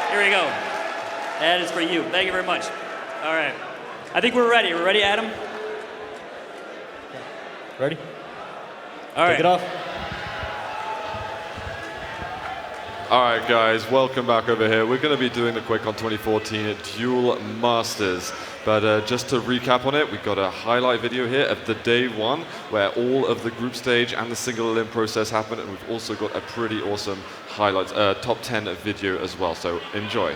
Here we go. That is for you. Thank you very much. All right. I think we're ready. We're ready, Adam? Ready? All right. Take it off. All right, guys, welcome back over here. We're going to be doing the QuakeCon 2014 Duel Masters. But just to recap on it, we've got a highlight video here of the day one, where all of the group stage and the single elim process happened, and we've also got a pretty awesome highlights, top 10 video as well. So enjoy.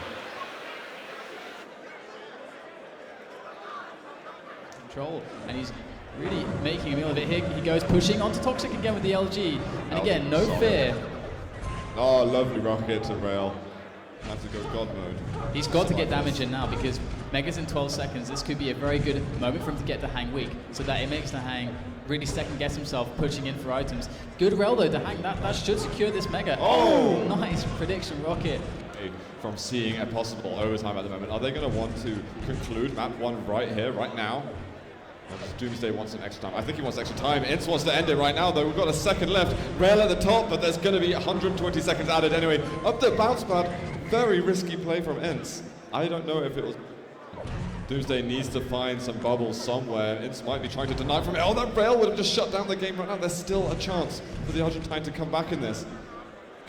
Control, and he's really making a meal of it here. He goes pushing onto Toxic again with the LG, and again, no fear. Oh, lovely rocket to rail. Have to go God mode. He's got to get damage in now because Mega's in 12 seconds. This could be a very good moment for him to get DaHanG weak, so that it makes DaHanG really second guess himself, pushing in for items. Good rail though, DaHanG, that should secure this Mega. Oh, nice prediction rocket. From seeing a possible overtime at the moment, are they going to want to conclude map one right here, right now? Doomsday wants some extra time. I think he wants extra time. Ince wants to end it right now, though. We've got a second left. Rail at the top, but there's going to be 120 seconds added anyway. Up the bounce pad. Very risky play from Ince. I don't know if it was... Doomsday needs to find some bubbles somewhere. Ince might be trying to deny from it. Oh, that rail would have just shut down the game right now. There's still a chance for the Argentine to come back in this.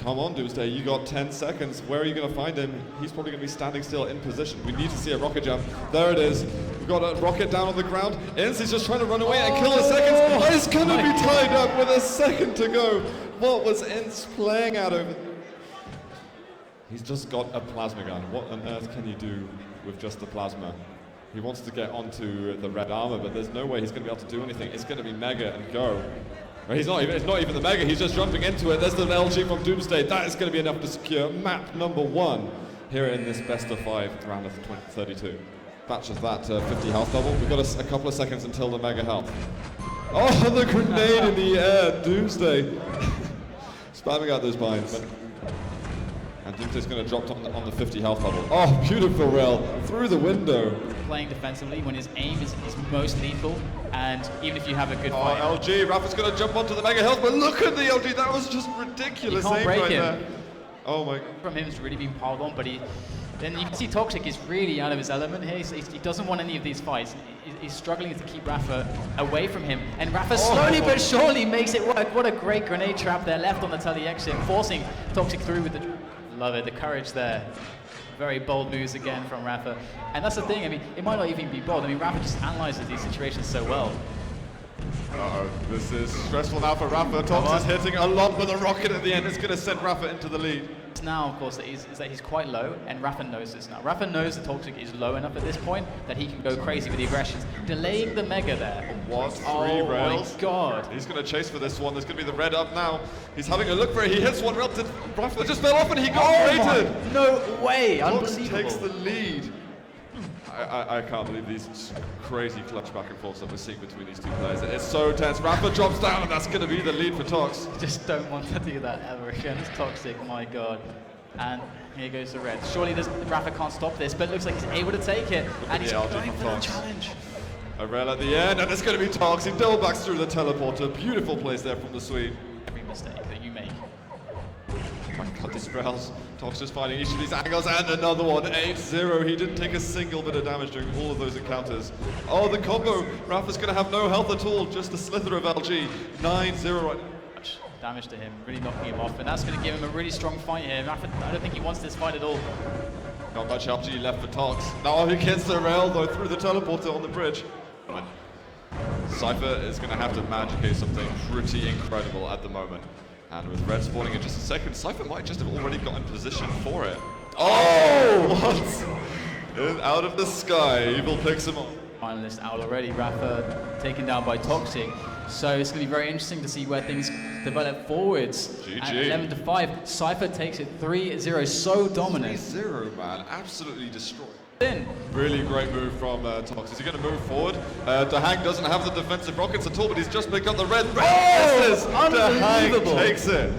Come on, Doomsday, you got 10 seconds. Where are you going to find him? He's probably going to be standing still in position. We need to see a rocket jump. There it is. We've got a rocket down on the ground. Ince is just trying to run away and kill the seconds. Oh, it's going to be tied up with a second to go. What was Ince playing at over? He's just got a plasma gun. What on earth can you do with just the plasma? He wants to get onto the red armor, but there's no way he's going to be able to do anything. It's going to be Mega and go. It's not even the Mega, he's just jumping into it. There's the LG from Doomsday. That is going to be enough to secure map number 1 here in this best of 5 round of 32. Matches that 50 health double. We've got a couple of seconds until the Mega health. Oh, the grenade in the air, Doomsday. Spamming out those binds. And Doomsday's going to drop on the 50 health double. Oh, beautiful rail through the window. Playing defensively when his aim is most lethal, and even if you have a good fight. Oh, LG, Rafa's going to jump onto the Mega health, but look at the LG, that was just ridiculous aim right there. Oh my. From him has really been piled on, but then you can see Toxic is really out of his element here. He doesn't want any of these fights. He's struggling to keep Rafa away from him, and Rafa slowly but surely makes it work. What a great grenade trap there left on the tele exit, forcing Toxic through with the... Love it, the courage there. Very bold moves again from Rafa. And that's the thing, I mean, it might not even be bold. I mean, Rafa just analyzes these situations so well. Uh-oh, this is stressful now for Rafa. Tox is hitting a lot, but the rocket at the end is going to send Rafa into the lead. Now, of course, is that he's quite low, and Rafa knows this now. Rafa knows that Toxic is low enough at this point that he can go crazy with the aggressions, delaying the Mega there. What? 3 rails? Oh my god. He's going to chase for this one. There's going to be the red up now. He's having a look for it. He hits one rail. Rafa just fell off and he got rated. No way. Tox Unbelievable. takes the lead. I can't believe these crazy clutch back and forths that we're seeing between these two players. It's so tense. Rafa drops down, and that's going to be the lead for Tox. Just don't want to do that ever again. It's Toxic, my god. And here goes the red. Surely Rafa can't stop this, but it looks like he's able to take it. And he's going for the challenge. A rail at the end, and it's going to be Tox. He double backs through the teleporter. Beautiful place there from the Swede. Every mistake that you make. Oh my god, these rails. Tox just finding each of these angles, and another one. 8-0. He didn't take a single bit of damage during all of those encounters. Oh, the combo. Rafa's going to have no health at all. Just a slither of LG. 9-0 right now. Damage to him, really knocking him off, and that's going to give him a really strong fight here. Rafa, I don't think he wants this fight at all. Not much LG left for Tox. Now he gets the rail though through the teleporter on the bridge. Cypher is going to have to magicate something pretty incredible at the moment. And with red spawning in just a second, Cypher might just have already got in position for it. Oh, what? Out of the sky, Evil picks him up. Finalist out already, Rafa taken down by Toxic. So it's going to be very interesting to see where things develop forwards. GG. At 11-5, Cypher takes it 3-0, so dominant. 3-0, man, absolutely destroyed. In. Really great move from Tox. Is he going to move forward? DaHanG doesn't have the defensive rockets at all, but he's just picked up the red. Unbelievable. DaHanG takes it.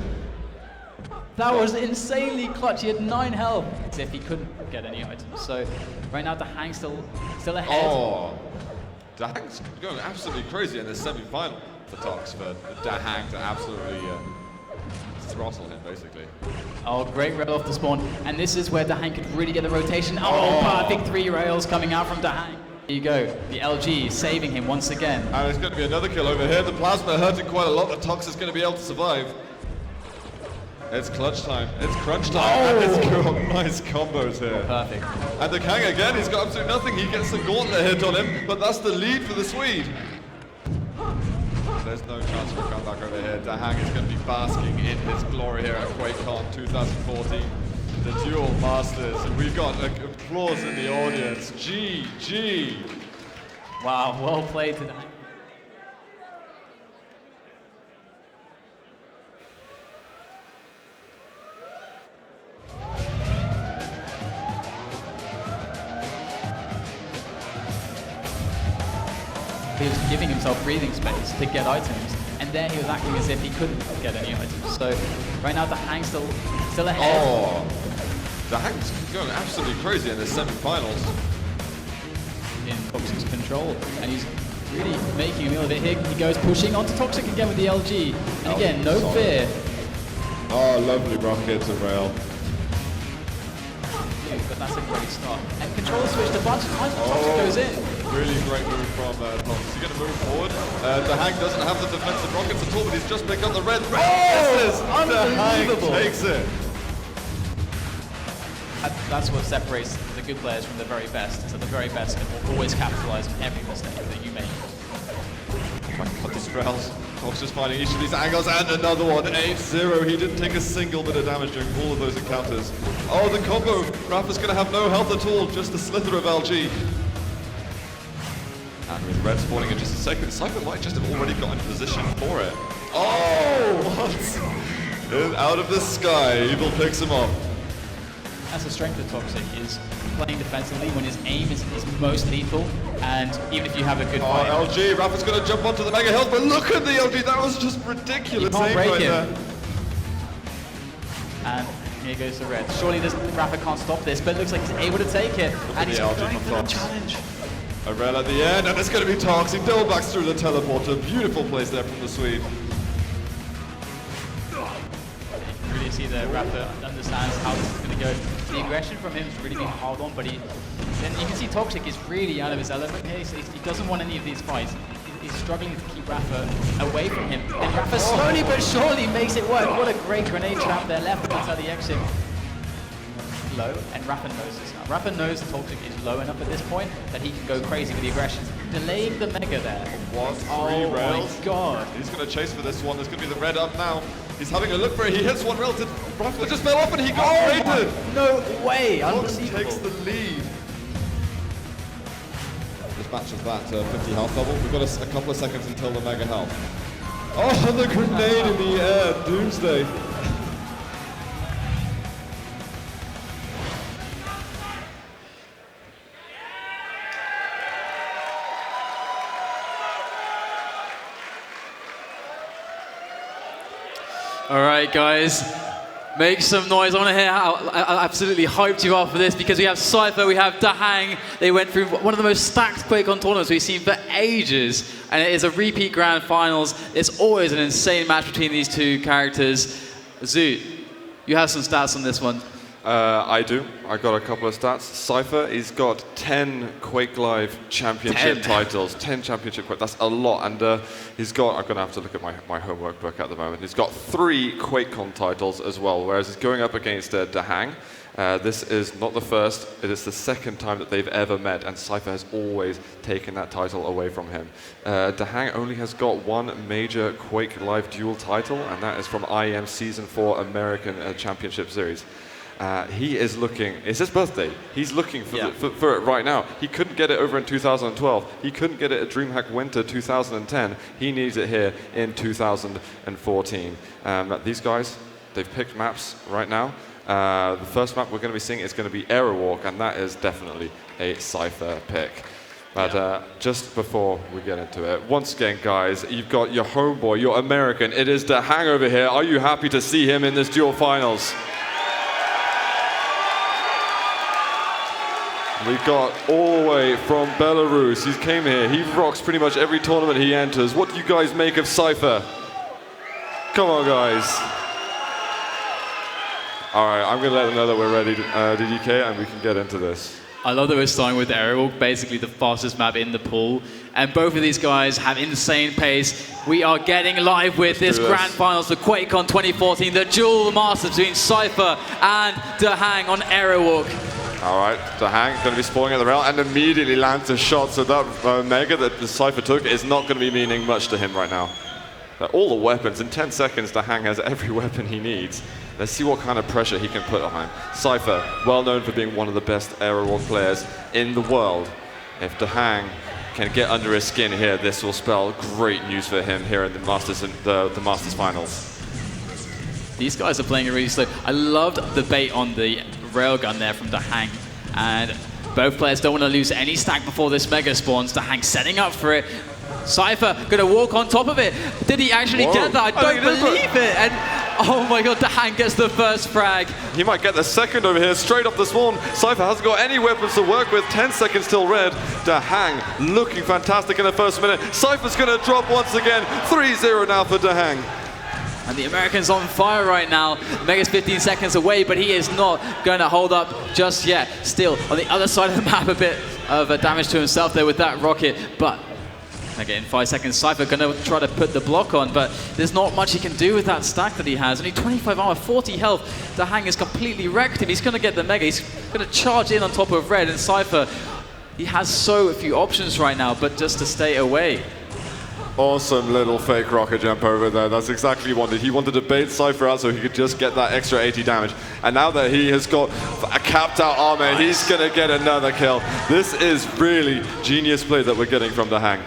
That was insanely clutch. He had 9 health. As if he couldn't get any items. So right now, DaHanG still ahead. Oh, DaHang's going absolutely crazy in this semi-final for Tox, for DaHanG to absolutely throttle him, basically. Oh, great rail off the spawn. And this is where DaHanG could really get the rotation. Oh, perfect 3 rails coming out from DaHanG. There you go. The LG saving him once again. And it's going to be another kill over here. The plasma hurting quite a lot. The Tox is going to be able to survive. It's clutch time. It's crunch time. And it's got nice combos here. Perfect. And the Kang again, he's got absolutely nothing. He gets the gauntlet hit on him, but that's the lead for the Swede. There's no chance for a comeback over here. DaHanG is going to be basking in his glory here at QuakeCon 2014. The Duel Masters. And we've got applause in the audience. GG. Wow, well played to DaHanG. He was giving himself breathing space to get items, and then he was acting as if he couldn't get any items. So right now DaHanG still ahead. Oh, DaHanG's going absolutely crazy in the semi-finals. In Toxic's control, and he's really making a meal of it here. He goes pushing onto Toxic again with the LG, and again, no fear. Oh, lovely rockets and rail. But that's a great start. And controller switched a bunch of times, but Toxic goes in. Really great move from Tox. He's going to move forward. DaHanG doesn't have the defensive rockets at all, but he's just picked up the red. DaHanG takes it. That's what separates the good players from the very best. So the very best can always capitalize on every mistake that you make. Cut the spells. Tox just finding each of these angles, and another one. 8-0. He didn't take a single bit of damage during all of those encounters. Oh, the combo. Rafa's going to have no health at all, just a slither of LG. And with red spawning in just a second, Cypher might just have already got in position for it. Oh, what? And out of the sky, Evil picks him up. That's the strength of Toxic, is playing defensively when his aim is most lethal, and even if you have a good fight. Oh, LG, Rafa's going to jump onto the Mega Hill, but look at the LG, that was just ridiculous aim right there. And here goes the red. Surely Rafa can't stop this, but it looks like he's able to take it, and he's going for the challenge. A rail at the end, and it's going to be Tox. He double backs through the teleporter. Beautiful place there from the Swede. You really see that Rafa understands how this is going to go. The aggression from him has really been hard on, but then you can see Toxic is really out of his element here. He doesn't want any of these fights. He's struggling to keep Rafa away from him. And Rafa slowly but surely makes it work. What a great grenade trap there left outside the exit. Low, and Rafa knows this now. Rafa knows Toxic is low enough at this point that he can go crazy with the aggressions, delaying the Mega there. What? Oh rails. My god. He's going to chase for this one. There's going to be the red up now. He's having a look for it. He hits one rail. Rafa just fell off and he got rated. No way. Tox Unbelievable. takes the lead. This match is that 50 health level. We've got a couple of seconds until the Mega health. Oh, the grenade in the air. Doomsday. All right, guys, make some noise. I want to hear how absolutely hyped you are for this, because we have Cypher, we have DaHanG. They went through one of the most stacked QuakeCon tournaments we've seen for ages, and it is a repeat grand finals. It's always an insane match between these two characters. Zoot, you have some stats on this one. I do. I got a couple of stats. Cypher, he's got 10 Quake Live championship titles. 10 championship Quake. That's a lot. And he's got, I'm going to have to look at my homework book at the moment. He's got 3 QuakeCon titles as well, whereas he's going up against DaHanG. This is not the first, it is the second time that they've ever met, and Cypher has always taken that title away from him. DaHanG only has got 1 major Quake Live duel title, and that is from IEM Season 4 American Championship Series. He is looking, it's his birthday, he's looking for it right now. He couldn't get it over in 2012, he couldn't get it at DreamHack Winter 2010, he needs it here in 2014. These guys, they've picked maps right now. The first map we're going to be seeing is going to be Aerowalk, and that is definitely a Cypher pick. But just before we get into it, once again, guys, you've got your homeboy, your American, it is DaHanG over here. Are you happy to see him in this duel finals? We've got all the way from Belarus. He came here. He rocks pretty much every tournament he enters. What do you guys make of Cypher? Come on, guys. All right, I'm going to let them know that we're ready, DDK, and we can get into this. I love that we're starting with Aerial, basically the fastest map in the pool. And both of these guys have insane pace. We are getting live with this grand finals for QuakeCon 2014, the dual masters between Cypher and DaHanG on Aerial Walk. All right, DaHanG going to be spawning at the rail and immediately lands a shot. So that Mega that the Cypher took is not going to be meaning much to him right now. All the weapons, in 10 seconds, DaHanG has every weapon he needs. Let's see what kind of pressure he can put on him. Cypher, well known for being one of the best aerial walk players in the world. If DaHanG can get under his skin here, this will spell great news for him here in the Masters the Masters finals. These guys are playing it really slow. I loved the bait on the railgun there from DaHanG, and both players don't want to lose any stack before this mega spawns. DaHanG setting up for it. Cypher gonna walk on top of it. Did he actually get that? I don't believe it. And oh my god, DaHanG gets the first frag. He might get the second over here, straight off the spawn. Cypher hasn't got any weapons to work with. 10 seconds till red. DaHanG looking fantastic in the first minute. Cypher's gonna drop once again. 3-0 now for DaHanG. And the American's on fire right now. Mega's 15 seconds away, but he is not going to hold up just yet. Still, on the other side of the map, a bit of damage to himself there with that rocket. But again, 5 seconds, Cypher going to try to put the block on, but there's not much he can do with that stack that he has. Only 25 armor, 40 health. DaHanG has completely wrecked him. He's going to get the Mega. He's going to charge in on top of red, and Cypher, he has so few options right now, but just to stay away. Awesome little fake rocket jump over there. That's exactly what he wanted. He wanted to bait Cypher out so he could just get that extra 80 damage. And now that he has got a capped out armor, he's going to get another kill. This is really genius play that we're getting from DaHanG.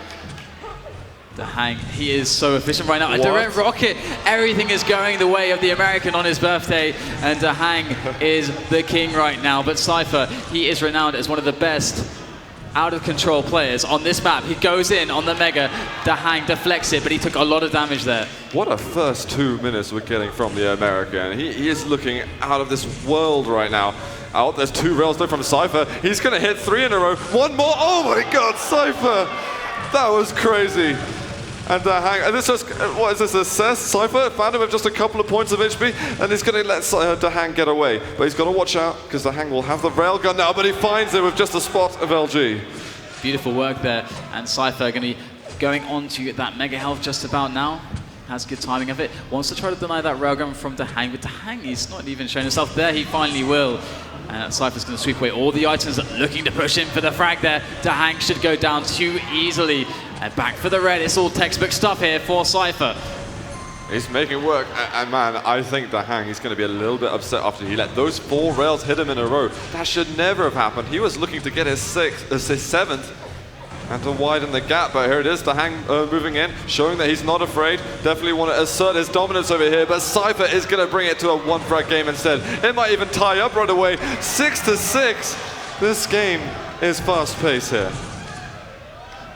DaHanG, he is so efficient right now. A direct rocket, everything is going the way of the American on his birthday, and DaHanG is the king right now. But Cypher, he is renowned as one of the best out-of-control players on this map. He goes in on the Mega, DaHanG deflects it, but he took a lot of damage there. What a first 2 minutes we're getting from the American. He is looking out of this world right now. Out, there's 2 rails there from Cypher. He's going to hit 3 in a row. One more. Oh my god, Cypher! That was crazy. And DaHanG, and this is, what is this, assess? Cypher found him with just a couple of points of HP, and he's going to let DaHanG get away. But he's got to watch out, because DaHanG will have the railgun now, but he finds it with just a spot of LG. Beautiful work there, and Cypher going to be going on to that Mega health just about now. Has good timing of it. Wants to try to deny that railgun from DaHanG, but DaHanG, he's not even showing himself there. He finally will. And Cypher's going to sweep away all the items, looking to push in for the frag there. DaHanG should go down too easily. And back for the red. It's all textbook stuff here for Cypher. He's making work, and man, I think DaHanG is going to be a little bit upset after he let those 4 rails hit him in a row. That should never have happened. He was looking to get his 7th and to widen the gap, but here it is, DaHanG moving in, showing that he's not afraid. Definitely want to assert his dominance over here, but Cypher is going to bring it to a 1-frag game instead. It might even tie up right away. 6-6. This game is fast-paced here.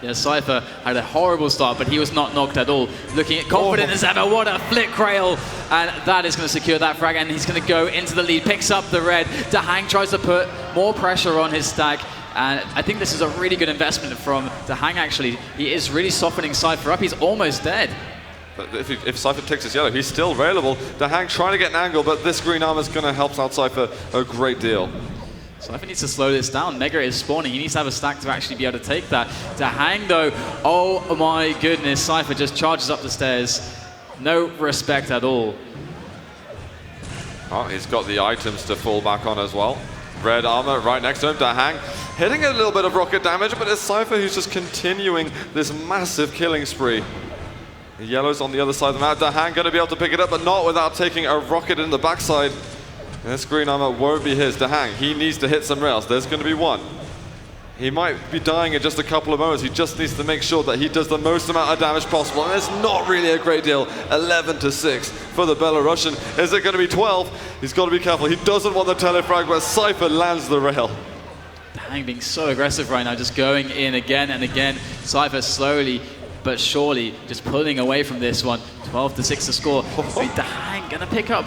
Yeah, Cypher had a horrible start, but he was not knocked at all. Looking confident as ever. What a flick rail. And that is going to secure that frag, and he's going to go into the lead, picks up the red. DaHanG tries to put more pressure on his stack. And I think this is a really good investment from DaHanG, actually. He is really softening Cypher up. He's almost dead. But if Cypher takes his yellow, he's still railable. DaHanG trying to get an angle, but this green armor is going to help out Cypher a great deal. Cypher needs to slow this down. Mega is spawning. He needs to have a stack to actually be able to take that. DaHanG, though, oh my goodness. Cypher just charges up the stairs. No respect at all. Oh, he's got the items to fall back on as well. Red armor right next to him. DaHanG hitting a little bit of rocket damage, but it's Cypher who's just continuing this massive killing spree. The yellow's on the other side of the map. DaHanG going to be able to pick it up, but not without taking a rocket in the backside. And this green armor won't be his. DaHanG, he needs to hit some rails. There's going to be one. He might be dying in just a couple of moments. He just needs to make sure that he does the most amount of damage possible. And it's not really a great deal. 11-6 for the Belarusian. Is it going to be 12? He's got to be careful. He doesn't want the telefrag, but Cypher lands the rail. DaHanG being so aggressive right now, just going in again and again. Cypher slowly but surely just pulling away from this one. 12-6 to score. DaHanG going to pick up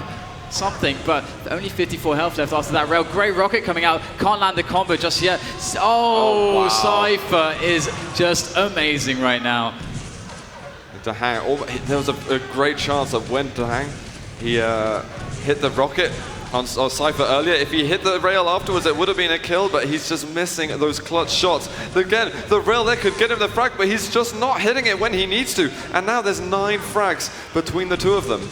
something, but only 54 health left after that rail. Great rocket coming out. Can't land the combo just yet. Oh, wow. Cypher is just amazing right now. DaHanG, there was a great chance of when DaHanG, he hit the rocket, on Cypher earlier. If he hit the rail afterwards, it would have been a kill, but he's just missing those clutch shots. Again, the rail there could get him the frag, but he's just not hitting it when he needs to. And now there's 9 frags between the two of them.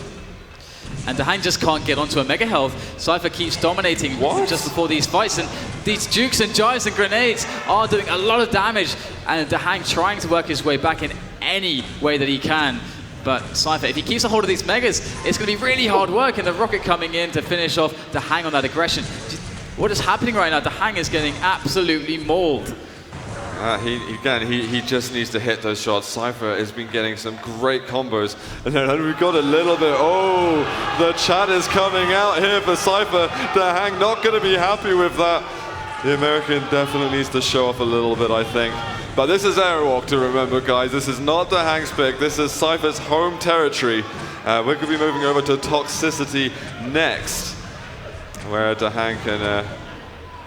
And DaHanG just can't get onto a mega health. Cypher keeps dominating just before these fights, and these jukes and jives and grenades are doing a lot of damage, and DaHanG trying to work his way back in any way that he can. But Cypher, if he keeps a hold of these megas, it's going to be really hard work, and the rocket coming in to finish off DaHanG on that aggression. What is happening right now? DaHanG is getting absolutely mauled. He just needs to hit those shots. Cypher has been getting some great combos. And then we've got a little bit, oh, the chat is coming out here for Cypher. DaHanG not going to be happy with that. The American definitely needs to show off a little bit, I think. But this is Airwalk to remember, guys. This is not DaHanG's pick. This is Cypher's home territory. We're going to be moving over to Toxicity next, where DaHanG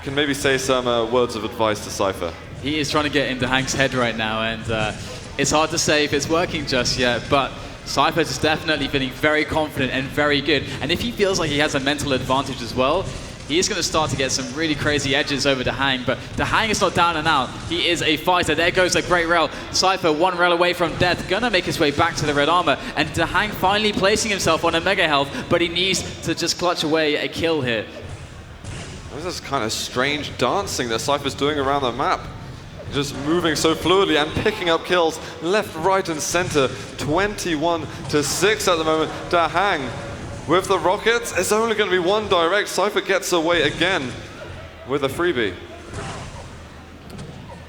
can maybe say some words of advice to Cypher. He is trying to get in DaHanG's head right now, and it's hard to say if it's working just yet, but Cypher is definitely feeling very confident and very good. And if he feels like he has a mental advantage as well, he is going to start to get some really crazy edges over DaHanG, but DaHanG is not down and out. He is a fighter. There goes a great rail. Cypher 1 rail away from death, gonna make his way back to the red armor, and DaHanG finally placing himself on a mega health, but he needs to just clutch away a kill here. This is kind of strange dancing that Cypher's doing around the map. Just moving so fluidly and picking up kills left, right, and center. 21-6 at the moment. DaHanG with the rockets. It's only going to be one direct. Cypher gets away again with a freebie.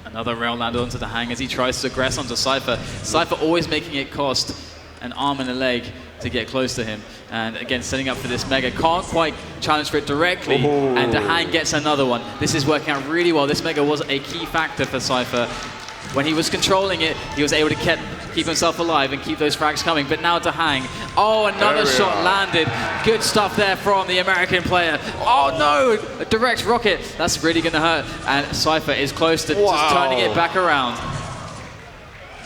Another rail landed onto DaHanG as he tries to aggress onto Cypher. Cypher always making it cost an arm and a leg to get close to him. And again, setting up for this mega. Can't quite challenge for it directly. Oh. And DaHanG gets another one. This is working out really well. This mega was a key factor for Cypher. When he was controlling it, he was able to keep himself alive and keep those frags coming. But now DaHanG. Oh, another shot landed. Good stuff there from the American player. Oh no, a direct rocket. That's really going to hurt. And Cypher is close to just turning it back around.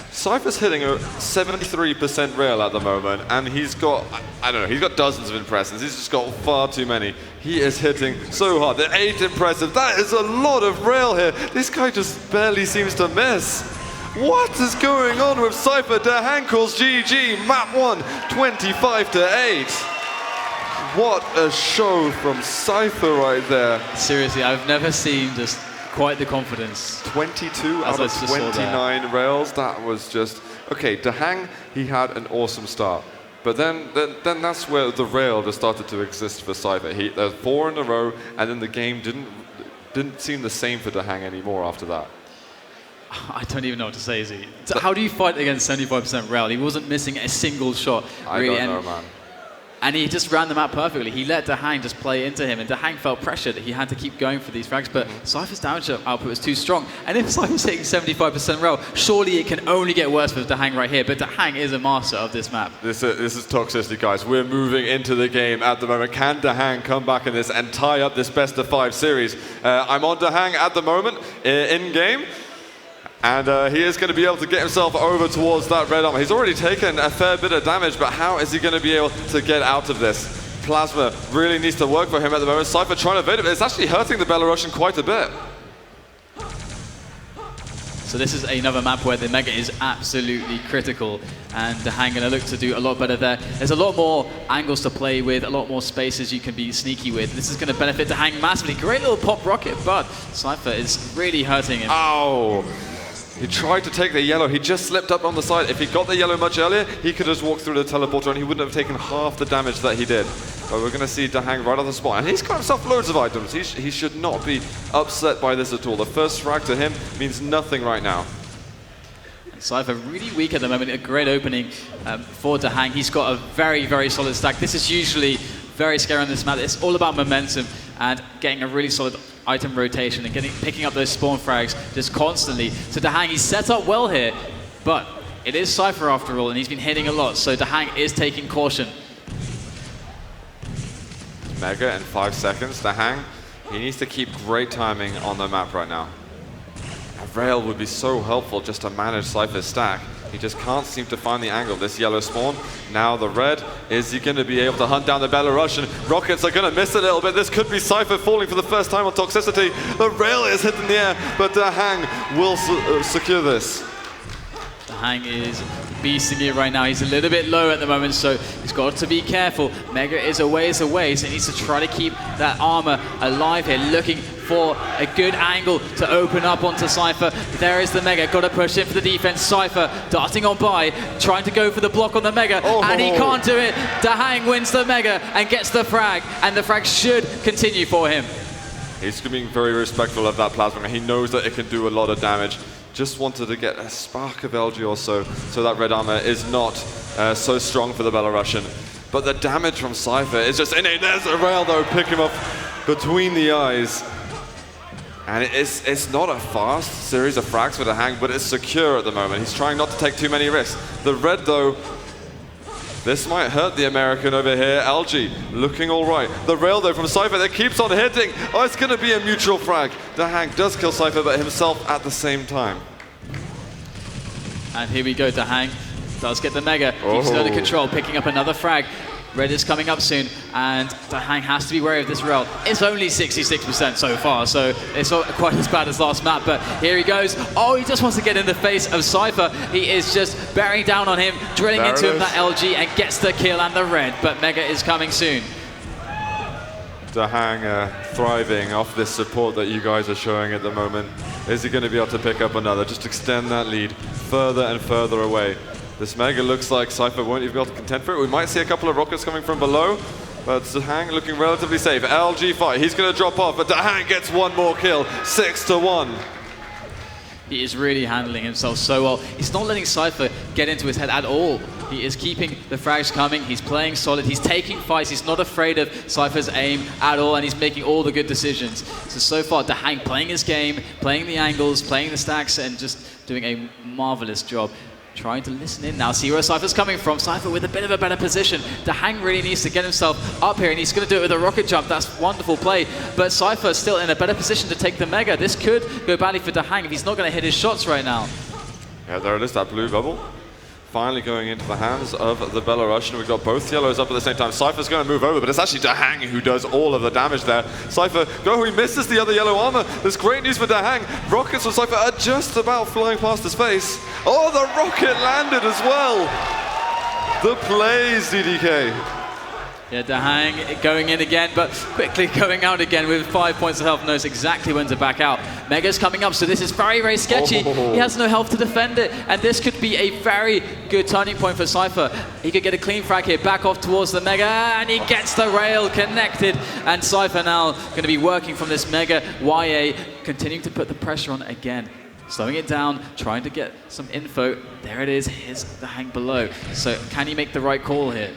Cypher's hitting a 73% rail at the moment, and he's got, I don't know, he's got dozens of impressives. He's just got far too many. He is hitting so hard. The 8 impressive, that is a lot of rail here. This guy just barely seems to miss. What is going on with Cypher? DaHanG calls GG, map 1, 25-8. What a show from Cypher right there. Seriously, I've never seen just quite the confidence. 22 out of 29 rails. That was just okay. DaHanG, he had an awesome start, but then that's where the rail just started to exist for Cypher. There's 4 in a row, and then the game didn't seem the same for DaHanG anymore after that. I don't even know what to say, Z. So how do you fight against 75% rail? He wasn't missing a single shot. Really. I don't know, man. And he just ran them out perfectly. He let DaHanG just play into him, and DaHanG felt pressure that he had to keep going for these frags, but Cypher's damage output was too strong. And if Cypher's hitting 75% rail, surely it can only get worse with DaHanG right here, but DaHanG is a master of this map. This is Toxicity, guys. We're moving into the game at the moment. Can DaHanG come back in this and tie up this best of 5 series? I'm on DaHanG at the moment, in-game. And he is going to be able to get himself over towards that red armor. He's already taken a fair bit of damage, but how is he going to be able to get out of this? Plasma really needs to work for him at the moment. Cypher trying to evade it. It's actually hurting the Belarusian quite a bit. So this is another map where the mega is absolutely critical, and DaHanG going to look to do a lot better there. There's a lot more angles to play with, a lot more spaces you can be sneaky with. This is going to benefit DaHanG massively. Great little pop rocket, but Cypher is really hurting him. Ow! He tried to take the yellow. He just slipped up on the side. If he got the yellow much earlier, he could have walked through the teleporter and he wouldn't have taken half the damage that he did. But we're going to see DaHanG right on the spot. And he's got himself loads of items. He should not be upset by this at all. The first frag to him means nothing right now. Cypher really weak at the moment. A great opening for DaHanG. He's got a very, very solid stack. This is usually very scary on this map. It's all about momentum and getting a really solid item rotation and picking up those spawn frags just constantly. So DaHanG, he's set up well here, but it is Cypher after all, and he's been hitting a lot, so DaHanG is taking caution. Mega in 5 seconds. DaHanG, he needs to keep great timing on the map right now. A rail would be so helpful just to manage Cypher's stack. He just can't seem to find the angle. This yellow spawn, now the red. Is he going to be able to hunt down the Belarusian? Rockets are going to miss a little bit. This could be Cypher falling for the first time on toxicity. The rail is hit in the air, but DaHanG will secure this. DaHanG is beasting it right now. He's a little bit low at the moment, so he's got to be careful. Mega is a ways away, so he needs to try to keep that armor alive here, looking for a good angle to open up onto Cypher. There is the Mega, got to push in for the defense. Cypher darting on by, trying to go for the block on the Mega, and he can't do it. DaHanG wins the Mega and gets the frag, and the frag should continue for him. He's being very respectful of that plasma. He knows that it can do a lot of damage. Just wanted to get a spark of LG or so that red armor is not so strong for the Belarusian. But the damage from Cypher is just innate. There's a rail though, pick him up between the eyes. And it's not a fast series of frags for DaHanG, but it's secure at the moment. He's trying not to take too many risks. The red though, this might hurt the American over here. LG looking all right. The rail though from Cypher that keeps on hitting. Oh, it's going to be a mutual frag. DaHanG does kill Cypher, but himself at the same time. And here we go, DaHanG does get the Mega. Keeps it under control, picking up another frag. Red is coming up soon, and DaHanG has to be wary of this rail. It's only 66% so far, so it's not quite as bad as last map, but here he goes. Oh, he just wants to get in the face of Cypher. He is just bearing down on him, drilling into him that LG, and gets the kill and the red, but Mega is coming soon. DaHanG thriving off this support that you guys are showing at the moment. Is he going to be able to pick up another? Just extend that lead further and further away. This Mega looks like Cypher won't even be able to contend for it. We might see a couple of rockets coming from below, but DaHanG looking relatively safe. LG fight, he's going to drop off, but DaHanG gets one more kill, 6-1. He is really handling himself so well. He's not letting Cypher get into his head at all. He is keeping the frags coming. He's playing solid. He's taking fights. He's not afraid of Cypher's aim at all, and he's making all the good decisions. So far, DaHanG playing his game, playing the angles, playing the stacks, and just doing a marvelous job. Trying to listen in now, see where Cypher's coming from. Cypher with a bit of a better position. DaHanG really needs to get himself up here, and he's going to do it with a rocket jump. That's wonderful play. But Cypher still in a better position to take the Mega. This could go badly for DaHanG if he's not going to hit his shots right now. Yeah, there it is, that blue bubble. Finally going into the hands of the Belarusian. We've got both yellows up at the same time. Cypher's going to move over, but it's actually DaHanG who does all of the damage there. Cypher, he misses the other yellow armor. There's great news for DaHanG. Rockets from Cypher are just about flying past his face. Oh, the rocket landed as well. The plays, DDK. Yeah, DaHanG going in again, but quickly going out again with 5 points of health. Knows exactly when to back out. Mega's coming up, so this is very, very sketchy. He has no health to defend it, and this could be a very good turning point for Cypher. He could get a clean frag here, back off towards the Mega, and he gets the rail connected. And Cypher now going to be working from this Mega. YA continuing to put the pressure on again. Slowing it down, trying to get some info. There it is, here's DaHanG below. So can he make the right call here?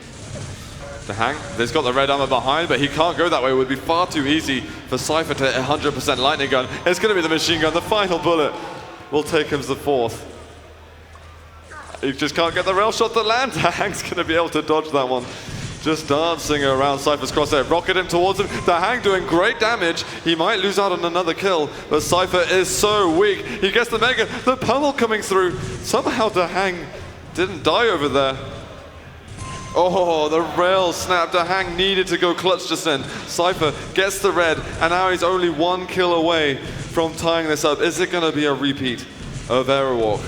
DaHanG, there's got the red armor behind, but he can't go that way. It would be far too easy for Cypher to 100% lightning gun. It's going to be the machine gun. The final bullet will take him to the fourth. He just can't get the rail shot to land. DaHanG's going to be able to dodge that one. Just dancing around Cypher's crosshair. Rocket him towards him. DaHanG doing great damage. He might lose out on another kill, but Cypher is so weak. He gets the Mega. The pummel coming through. Somehow DaHanG didn't die over there. Oh, the rail snapped. DaHanG needed to go clutch just then. Cypher gets the red, and now he's only one kill away from tying this up. Is it going to be a repeat of Aerowalk?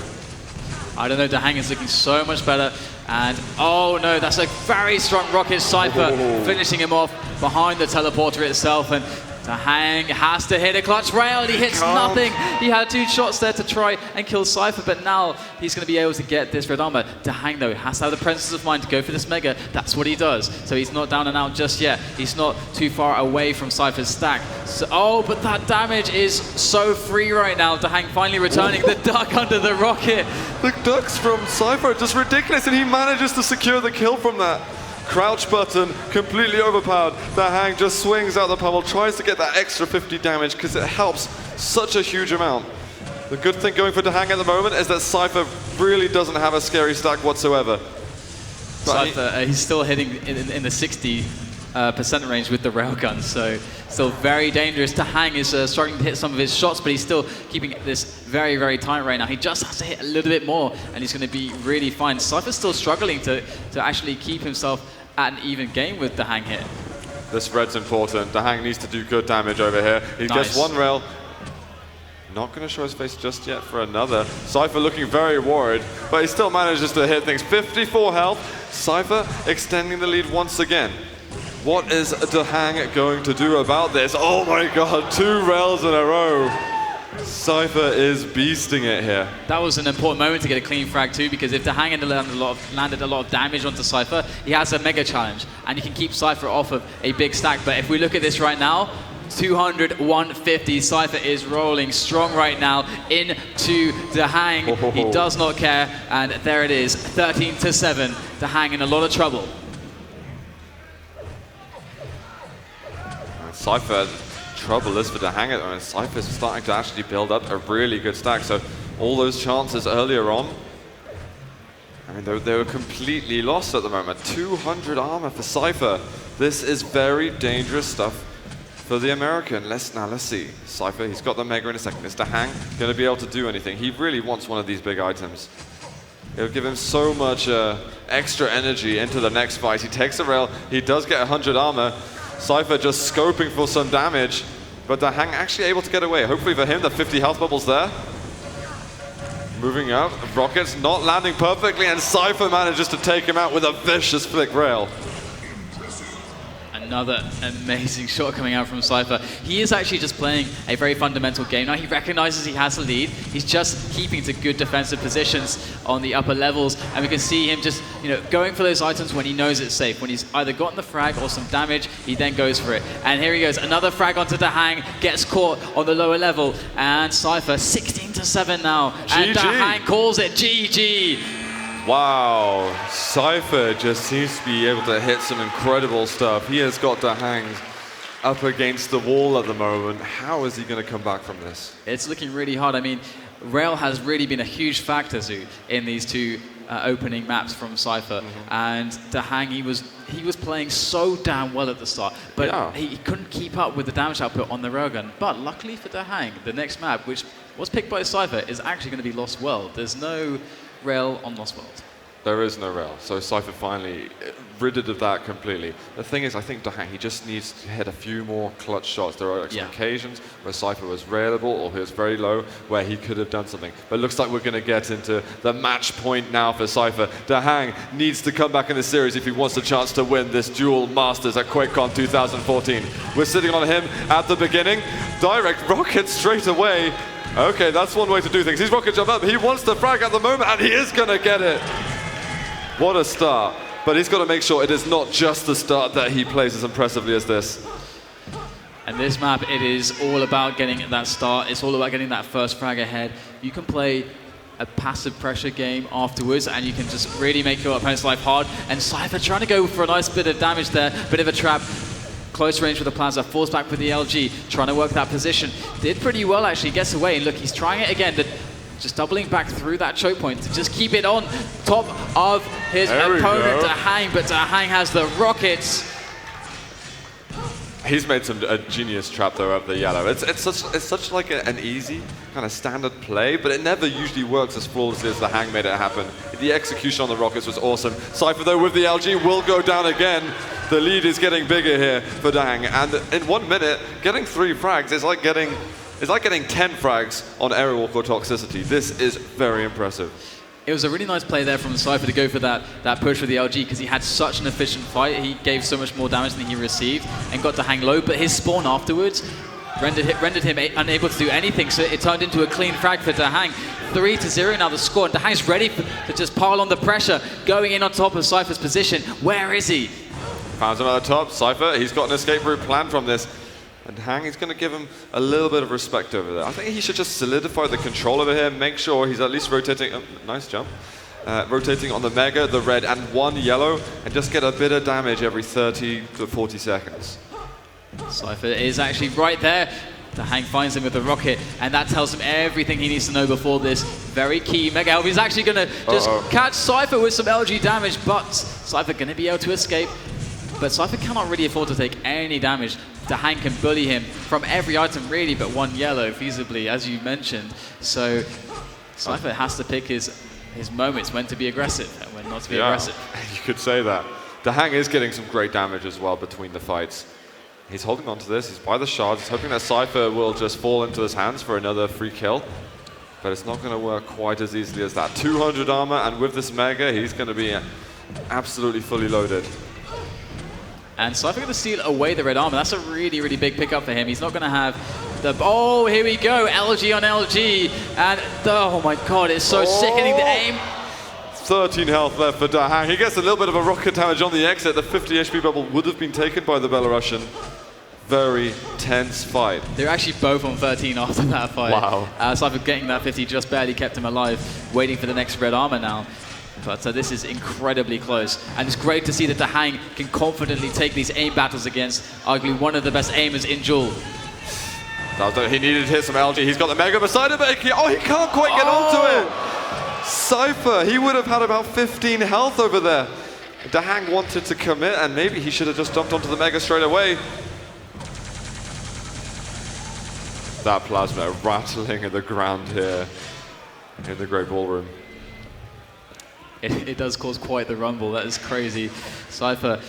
I don't know. DaHanG is looking so much better. And oh no, that's a very strong rocket. Cypher finishing him off behind the teleporter itself. And DaHanG has to hit a clutch rail. He hits nothing. He had 2 shots there to try and kill Cypher, but now he's going to be able to get this red armor. DaHanG, though, has to have the presence of mind to go for this Mega. That's what he does. So he's not down and out just yet. He's not too far away from Cypher's stack. So, but that damage is so free right now. DaHanG finally returning the duck under the rocket. The ducks from Cypher are just ridiculous, and he manages to secure the kill from that. Crouch button, completely overpowered. DaHanG just swings out the pummel, tries to get that extra 50 damage because it helps such a huge amount. The good thing going for DaHanG at the moment is that Cypher really doesn't have a scary stack whatsoever. Cypher, he's still hitting in the 60 percent range with the railgun, so still very dangerous. DaHanG is struggling to hit some of his shots, but he's still keeping this very, very tight right now. He just has to hit a little bit more, and he's going to be really fine. Cypher's still struggling to actually keep himself at an even game with DaHanG here. This red's important. DaHanG needs to do good damage over here. He gets one rail. Not going to show his face just yet for another. Cypher looking very worried, but he still manages to hit things. 54 health. Cypher extending the lead once again. What is DaHanG going to do about this? Oh my god, 2 rails in a row. Cypher is beasting it here. That was an important moment to get a clean frag too, because if DaHanG had landed a lot of damage onto Cypher, he has a mega challenge, and he can keep Cypher off of a big stack. But if we look at this right now, 200, 150, Cypher is rolling strong right now into DaHanG. He does not care, and there it is, 13-7. DaHanG in a lot of trouble. Cypher, trouble is for DaHanG at the moment. Cypher's starting to actually build up a really good stack, so all those chances earlier on, I mean, they were completely lost at the moment. 200 armor for Cypher. This is very dangerous stuff for the American. Let's see. Cypher, he's got the mega in a second. Is DaHanG going to be able to do anything? He really wants one of these big items. It'll give him so much extra energy into the next fight. He takes a rail. He does get 100 armor. Cypher just scoping for some damage, but DaHanG actually able to get away. Hopefully for him, the 50 health bubbles there. Moving up, rockets not landing perfectly, and Cypher manages to take him out with a vicious flick rail. Another amazing shot coming out from Cypher. He is actually just playing a very fundamental game now. He recognizes he has the lead. He's just keeping to good defensive positions on the upper levels, and we can see him just, going for those items when he knows it's safe. When he's either gotten the frag or some damage, he then goes for it. And here he goes, another frag onto DaHanG, gets caught on the lower level, and Cypher 16-7 now. GG. And DaHanG calls it GG. Wow, Cypher just seems to be able to hit some incredible stuff. He has got DaHanG up against the wall at the moment. How is he going to come back from this? It's looking really hard. I mean, rail has really been a huge factor, Zoo, in these two opening maps from Cypher. And DaHanG, he was playing so damn well at the start, but he couldn't keep up with the damage output on the railgun. But luckily for DaHanG, the next map, which was picked by Cypher, is actually going to be Lost World. There's no rail on Lost World. There is no rail, so Cypher finally ridded of that completely. The thing is, I think DaHanG, he just needs to hit a few more clutch shots. There are some occasions where Cypher was railable or he was very low, where he could have done something. But it looks like we're going to get into the match point now for Cypher. DaHanG needs to come back in the series if he wants a chance to win this Duel Masters at QuakeCon 2014. We're sitting on him at the beginning. Direct rocket straight away. Okay, that's one way to do things. He's rocket jump up. He wants the frag at the moment, and he is going to get it. What a start. But he's got to make sure it is not just the start that he plays as impressively as this. And this map, it is all about getting that start. It's all about getting that first frag ahead. You can play a passive pressure game afterwards, and you can just really make your opponent's life hard. And Cypher trying to go for a nice bit of damage there, bit of a trap. Close range with the Plaza, falls back with the LG, trying to work that position. Did pretty well actually, gets away, and look, he's trying it again. Just doubling back through that choke point to just keep it on top of his opponent, DaHanG, but DaHanG has the rockets. He's made a genius trap though up the yellow. It's such like an easy kind of standard play, but it never usually works as flawlessly as DaHanG made it happen. The execution on the rockets was awesome. Cypher though with the LG will go down again. The lead is getting bigger here for DaHanG, and in 1 minute, getting 3 frags is like getting 10 frags on Airwalk or Toxicity. This is very impressive. It was a really nice play there from Cypher to go for that push with the LG, because he had such an efficient fight. He gave so much more damage than he received and got DaHanG low, but his spawn afterwards rendered him unable to do anything, so it turned into a clean frag for DaHanG. 3-0 now the score, and DaHanG's ready to just pile on the pressure, going in on top of Cypher's position. Where is he? Found him at the top. Cypher, he's got an escape route planned from this. And DaHanG is going to give him a little bit of respect over there. I think he should just solidify the control over here, make sure he's at least rotating, nice jump, rotating on the Mega, the red, and 1 yellow, and just get a bit of damage every 30 to 40 seconds. Cypher is actually right there. DaHanG finds him with the rocket, and that tells him everything he needs to know before this very key Mega Help. He's actually going to just catch Cypher with some LG damage, but Cypher going to be able to escape. but Cypher cannot really afford to take any damage. DaHanG can bully him from every item really, but one yellow feasibly, as you mentioned. So Cypher has to pick his moments when to be aggressive and when not to be aggressive. You could say that. DaHanG is getting some great damage as well between the fights. He's holding on to this, he's by the shards, he's hoping that Cypher will just fall into his hands for another free kill. But it's not going to work quite as easily as that. 200 armor, and with this Mega, he's going to be absolutely fully loaded. And Cypher going to steal away the red armor. That's a really, really big pickup for him. He's not going to have the... Oh, here we go. LG on LG. And, oh my god, it's so sickening to aim. 13 health left for DaHanG. He gets a little bit of a rocket damage on the exit. The 50 HP bubble would have been taken by the Belarusian. Very tense fight. They're actually both on 13 after that fight. Wow. Cypher getting that 50 just barely kept him alive, waiting for the next red armor now. But this is incredibly close. And it's great to see that DaHanG can confidently take these aim battles against arguably one of the best aimers in Duel. He needed to hit some LG. He's got the Mega beside him, but he can't quite get onto it. Cypher, he would have had about 15 health over there. DaHanG wanted to commit, and maybe he should have just jumped onto the Mega straight away. That plasma rattling in the ground here in the Great Ballroom. It does cause quite the rumble. That is crazy. Cypher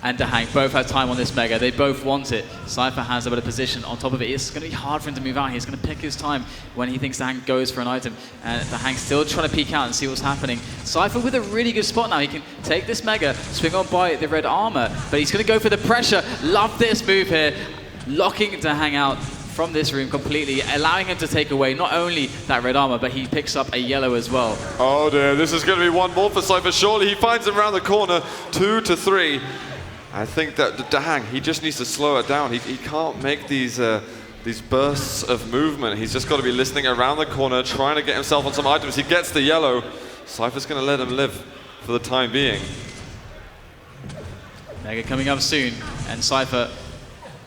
and DaHanG both have time on this Mega. They both want it. Cypher has a better position on top of it. It's going to be hard for him to move out. He's going to pick his time when he thinks DaHanG goes for an item. And DaHanG still trying to peek out and see what's happening. Cypher with a really good spot now. He can take this Mega, swing on by the red armor, but he's going to go for the pressure. Love this move here. Locking DaHanG out from this room completely, allowing him to take away not only that red armor, but he picks up a yellow as well. Oh dear, this is going to be one more for Cypher. Surely he finds him around the corner, 2 to 3. I think that DaHanG, he just needs to slow it down. He can't make these bursts of movement. He's just got to be listening around the corner, trying to get himself on some items. He gets the yellow. Cypher's going to let him live for the time being. Mega coming up soon, and Cypher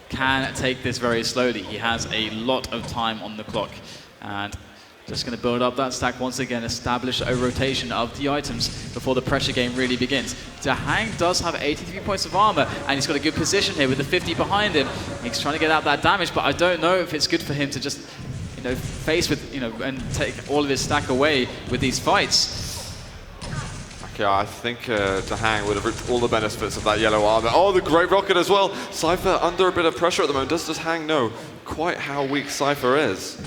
can take this very slowly. He has a lot of time on the clock, and just going to build up that stack once again, establish a rotation of the items before the pressure game really begins. DaHanG does have 83 points of armor, and he's got a good position here with the 50 behind him. He's trying to get out that damage, but I don't know if it's good for him to just, face with, and take all of his stack away with these fights. Yeah, I think DaHanG would have reaped all the benefits of that yellow armor. Oh, the great rocket as well. Cypher under a bit of pressure at the moment. Does DaHanG know quite how weak Cypher is?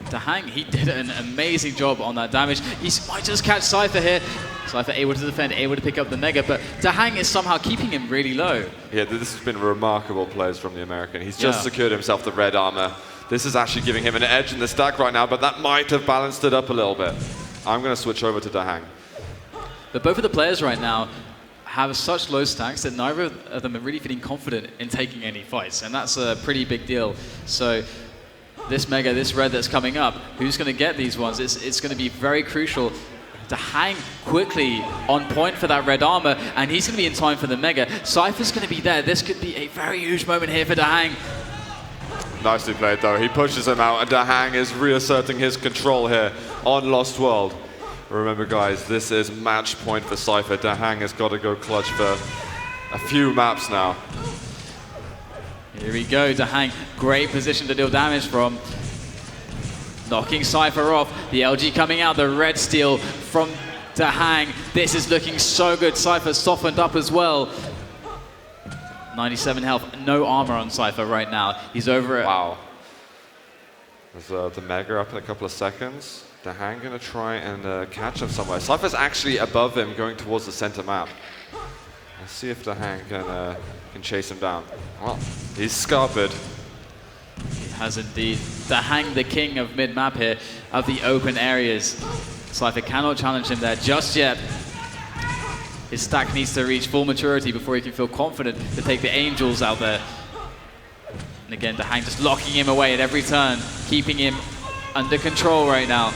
DaHanG, he did an amazing job on that damage. He might just catch Cypher here. Cypher able to defend, able to pick up the Mega, but DaHanG is somehow keeping him really low. Yeah, this has been remarkable plays from the American. He's just secured himself the red armor. This is actually giving him an edge in the stack right now, but that might have balanced it up a little bit. I'm going to switch over to DaHanG. But both of the players right now have such low stacks that neither of them are really feeling confident in taking any fights, and that's a pretty big deal. So this Mega, this red that's coming up, who's going to get these ones? It's going to be very crucial. DaHanG quickly on point for that red armor, and he's going to be in time for the Mega. Cypher's going to be there. This could be a very huge moment here for DaHanG. Nicely played though. He pushes him out, and DaHanG is reasserting his control here on Lost World. Remember guys, this is match point for Cypher. DaHanG has got to go clutch for a few maps now. Here we go, DaHanG, great position to deal damage from. Knocking Cypher off, the LG coming out, the red steal from DaHanG. This is looking so good. Cypher softened up as well. 97 health, no armor on Cypher right now. He's over it. Wow. There's the Mega up in a couple of seconds. DaHanG going to try and catch him somewhere. Cypher's actually above him, going towards the center map. Let's see if DaHanG can chase him down. Well, he's scarpered. He has indeed. DaHanG, the king of mid-map here, of the open areas. Cypher cannot challenge him there just yet. His stack needs to reach full maturity before he can feel confident to take the Angels out there. And again, DaHanG just locking him away at every turn, keeping him under control right now.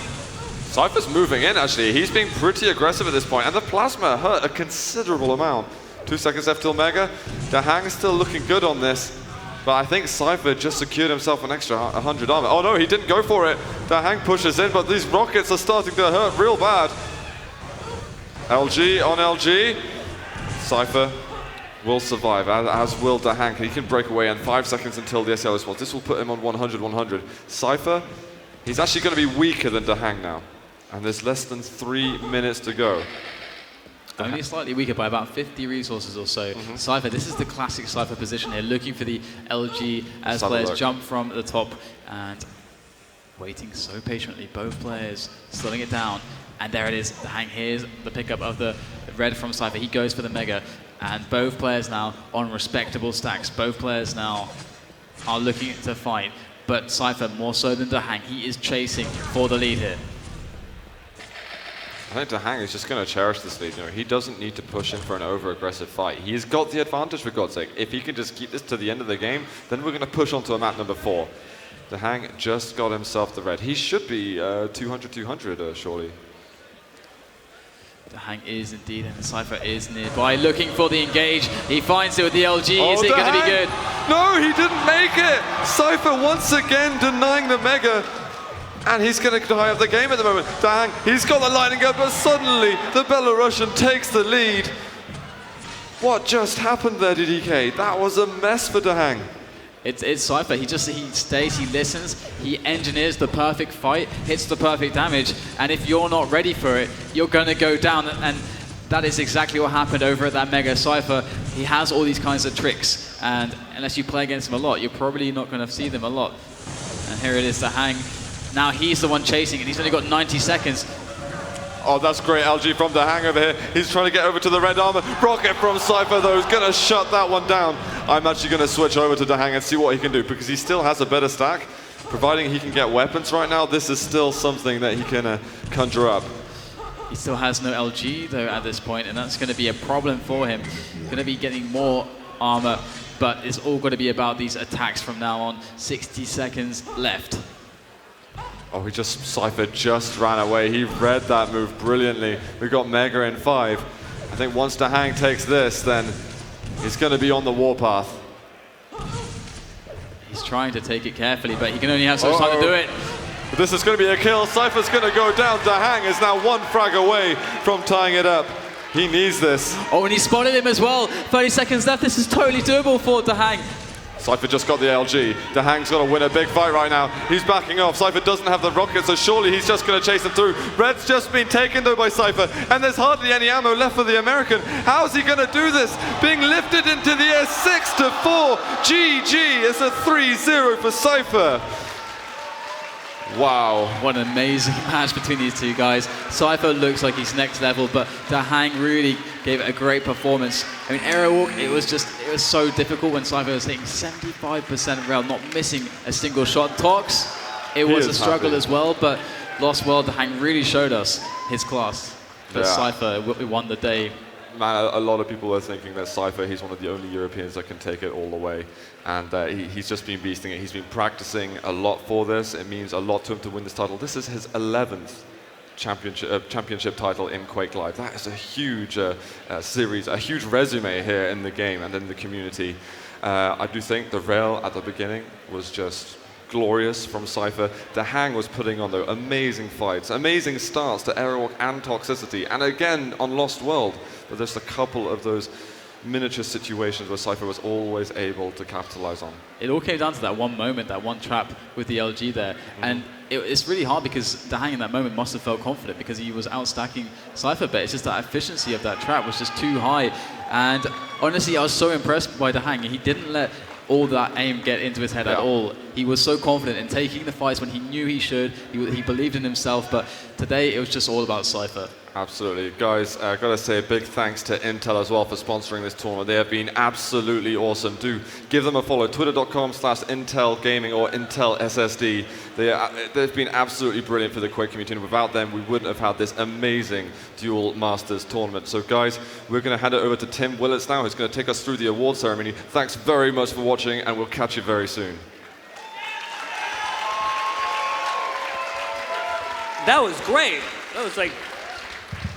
Cypher's moving in, actually. He's being pretty aggressive at this point, and the plasma hurt a considerable amount. 2 seconds left till Mega. DaHanG is still looking good on this, but I think Cypher just secured himself an extra 100 armor. Oh no, he didn't go for it. DaHanG pushes in, but these rockets are starting to hurt real bad. LG on LG. Cypher will survive, as will DaHanG. He can break away in 5 seconds until the SL response. This will put him on 100-100. Cypher, he's actually going to be weaker than DaHanG now. And there's less than 3 minutes to go. Only slightly weaker by about 50 resources or so. Cypher, this is the classic Cypher position here, looking for the LG as players jump from the top and waiting so patiently. Both players slowing it down. And there it is, DaHanG. Here's the pickup of the red from Cypher. He goes for the Mega. And both players now on respectable stacks. Both players now are looking to fight. But Cypher, more so than DaHanG, he is chasing for the lead here. I think DaHanG is just going to cherish this lead. You know, he doesn't need to push in for an over-aggressive fight. He's got the advantage, for God's sake. If he can just keep this to the end of the game, then we're going to push on to a map number 4. DaHanG just got himself the red. He should be 200-200, surely. DaHanG is indeed, and the Cypher is nearby, looking for the engage. He finds it with the LG. Oh, is it going to be good? No, he didn't make it! Cypher once again denying the Mega. And he's going to tie up the game at the moment. DaHanG, he's got the lightning gun, but suddenly the Belarusian takes the lead. What just happened there, DDK? That was a mess for DaHanG. It's Cypher. He stays, he listens, he engineers the perfect fight, hits the perfect damage, and if you're not ready for it, you're going to go down. And that is exactly what happened over at that Mega. Cypher, he has all these kinds of tricks, and unless you play against him a lot, you're probably not going to see them a lot. And here it is, DaHanG. Now he's the one chasing, and he's only got 90 seconds. Oh, that's great LG from DaHanG over here. He's trying to get over to the red armor. Rocket from Cypher, though, is going to shut that one down. I'm actually going to switch over to DaHanG and see what he can do, because he still has a better stack. Providing he can get weapons right now, this is still something that he can conjure up. He still has no LG, though, at this point, and that's going to be a problem for him. He's going to be getting more armor, but it's all going to be about these attacks from now on. 60 seconds left. Oh, Cypher just ran away. He read that move brilliantly. We got Mega in 5. I think once DaHanG takes this, then he's going to be on the warpath. He's trying to take it carefully, but he can only have so much time to do it. This is going to be a kill. Cypher's going to go down. DaHanG is now 1 frag away from tying it up. He needs this. Oh, and he spotted him as well. 30 seconds left. This is totally doable for DaHanG. Cypher just got the LG. DaHanG's got to win a big fight right now. He's backing off. Cypher doesn't have the rocket, so surely he's just going to chase him through. Red's just been taken, though, by Cypher, and there's hardly any ammo left for the American. How's he going to do this? Being lifted into the air, 6-4. GG. It's a 3-0 for Cypher. Wow. What an amazing match between these two guys. Cypher looks like he's next level, but DaHanG really gave it a great performance. I mean, aerial walk, it was so difficult when Cypher was hitting 75% rail, not missing a single shot. Tox, it was a struggle as well, but Lost World, DaHanG really showed us his class. But Cypher won the day. Man, a lot of people are thinking that Cypher, he's one of the only Europeans that can take it all the way. And he's just been beasting it. He's been practicing a lot for this. It means a lot to him to win this title. This is his 11th championship title in Quake Live. That is a huge series, a huge resume here in the game and in the community. I do think the rail at the beginning was just glorious from Cypher. DaHanG was putting on, though, amazing fights, amazing starts to aerial walk and toxicity, and again on Lost World. But there's a couple of those miniature situations where Cypher was always able to capitalize on. It all came down to that one moment, that one trap with the LG there. And it's really hard because DaHanG in that moment must have felt confident because he was outstacking Cypher, but it's just that efficiency of that trap was just too high. And honestly, I was so impressed by DaHanG. He didn't let all that aim get into his head at all. He was so confident in taking the fights when he knew he should. He believed in himself, but today it was just all about Cypher. Absolutely. Guys, I've got to say a big thanks to Intel as well for sponsoring this tournament. They have been absolutely awesome. Do give them a follow. Twitter.com/Intel Gaming or Intel SSD. They've been absolutely brilliant for the Quake community. And without them, we wouldn't have had this amazing Duel Masters tournament. So guys, we're going to hand it over to Tim Willits now, who's going to take us through the award ceremony. Thanks very much for watching, and we'll catch you very soon. That was great. That was like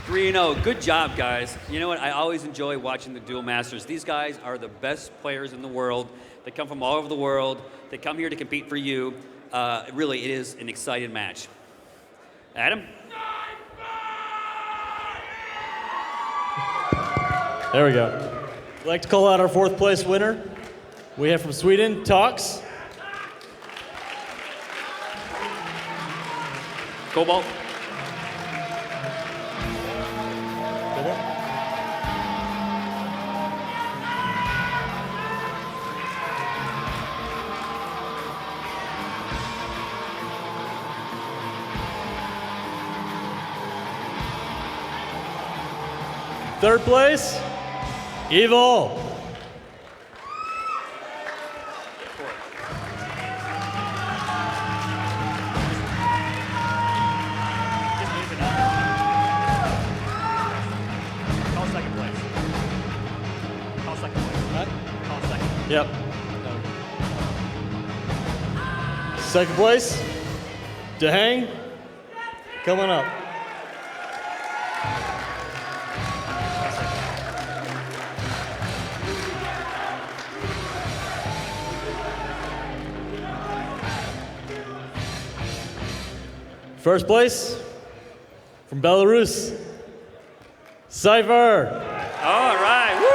3-0. Good job, guys. You know what? I always enjoy watching the Duel Masters. These guys are the best players in the world. They come from all over the world. They come here to compete for you. Really, it is an exciting match. Adam? There we go. I'd like to call out our 4th place winner. We have from Sweden, Tox. Cobalt. Third place, Evil. Call second place. Call second place. What? Call second. Yep. Second place, DaHanG. Coming up. First place, from Belarus, Cypher. All right, woo!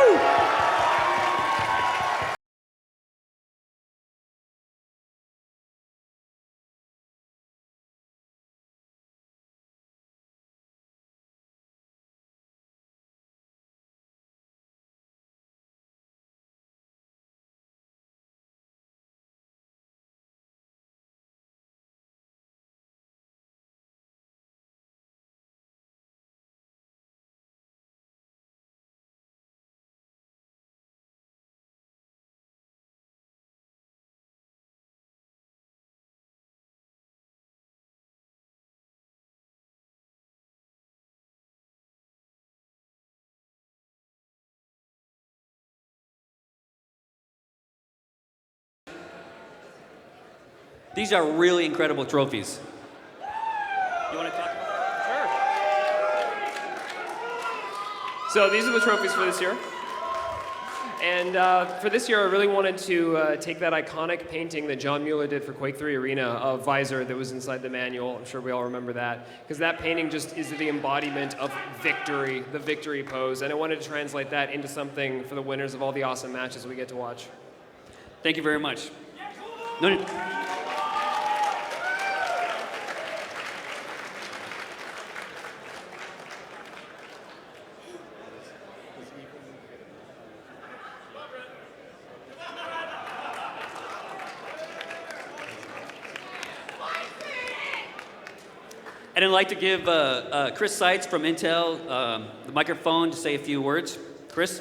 These are really incredible trophies. You want to talk about Sure. So these are the trophies for this year. And for this year, I really wanted to take that iconic painting that John Mueller did for Quake 3 Arena of Visor that was inside the manual. I'm sure we all remember that. Because that painting just is the embodiment of victory, the victory pose. And I wanted to translate that into something for the winners of all the awesome matches we get to watch. Thank you very much. No need. And I'd like to give Chris Seitz from Intel the microphone to say a few words. Chris?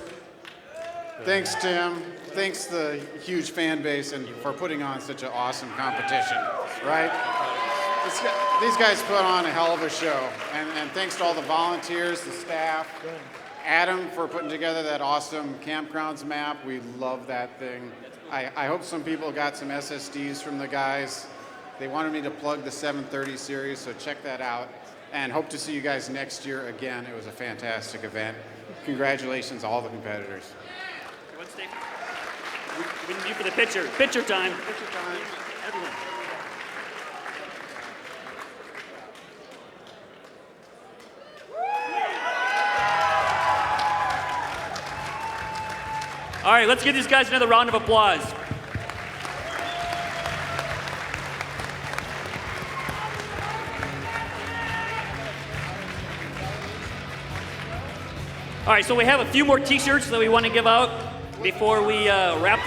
Thanks, Tim. Thanks the huge fan base and for putting on such an awesome competition, right? These guys put on a hell of a show. And thanks to all the volunteers, the staff, Adam for putting together that awesome campgrounds map. We love that thing. I hope some people got some SSDs from the guys. They wanted me to plug the 730 series, so check that out. And hope to see you guys next year again. It was a fantastic event. Congratulations, all the competitors. Everyone stay. We need you for the picture. Picture time. Picture time. Everyone. All right, let's give these guys another round of applause. All right, so we have a few more t-shirts that we want to give out before we wrap this